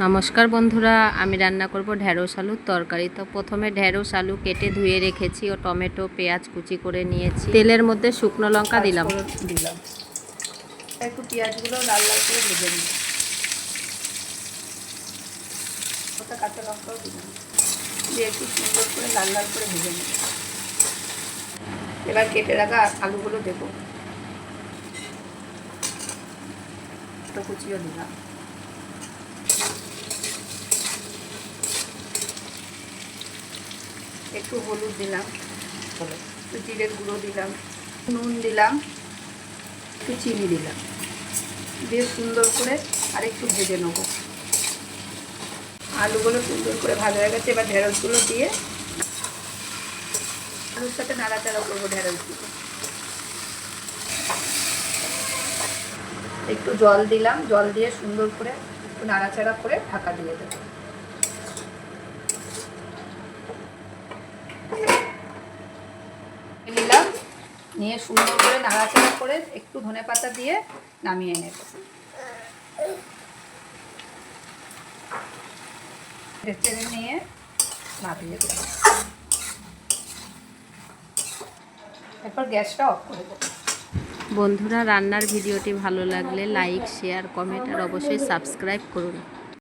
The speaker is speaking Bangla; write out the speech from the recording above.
নমস্কার বন্ধুরা, আমি রান্না করব ঢেঁড়স আলুর তরকারি। তো প্রথমে ঢেঁড়স আলু কেটে ধুয়ে রেখেছি ও টমেটো পেঁয়াজ কুচি করে নিয়েছি। তেলের মধ্যে শুকনো লঙ্কা দিলাম। একটু পেঁয়াজগুলো লাল লাল করে ভেজে নিই। ওটা কাঁচা লঙ্কাও দিলাম, দিয়ে একটু সুন্দর করে লাল লাল করে ভেজে নিই। এবার কেটে রাখা আলুগুলো দেবো, একটু কুচিও দিলাম। একটু হলুদ দিলাম, একটু জিরের গুঁড়ো দিলাম, নুন দিলাম, একটু চিনি দিলাম, দিয়ে সুন্দর করে আর একটু ভেজে নেবো। আলুগুলো সুন্দর করে ভাজা হয়ে গেছে। এবার ঢেঁড়সগুলো দিয়ে আলুর সাথে নাড়াচাড়া করবো। ঢেঁড়সগুলো একটু জল দিলাম, জল দিয়ে সুন্দর করে একটু নাড়াচাড়া করে ঢাকা দিয়ে দেবো। নিলাম, নিয়ে সুন্দর করে নাড়াচাড়া করে একটু ধনেপাতা দিয়ে নামিয়ে নেব। টেনে নিয়ে নামিয়ে দেবো, এরপর গ্যাসটা অফ করে দেবো। বন্ধুরা, রান্নার ভিডিওটি ভালো লাগলে লাইক, শেয়ার, কমেন্ট আর অবশ্যই সাবস্ক্রাইব করুন।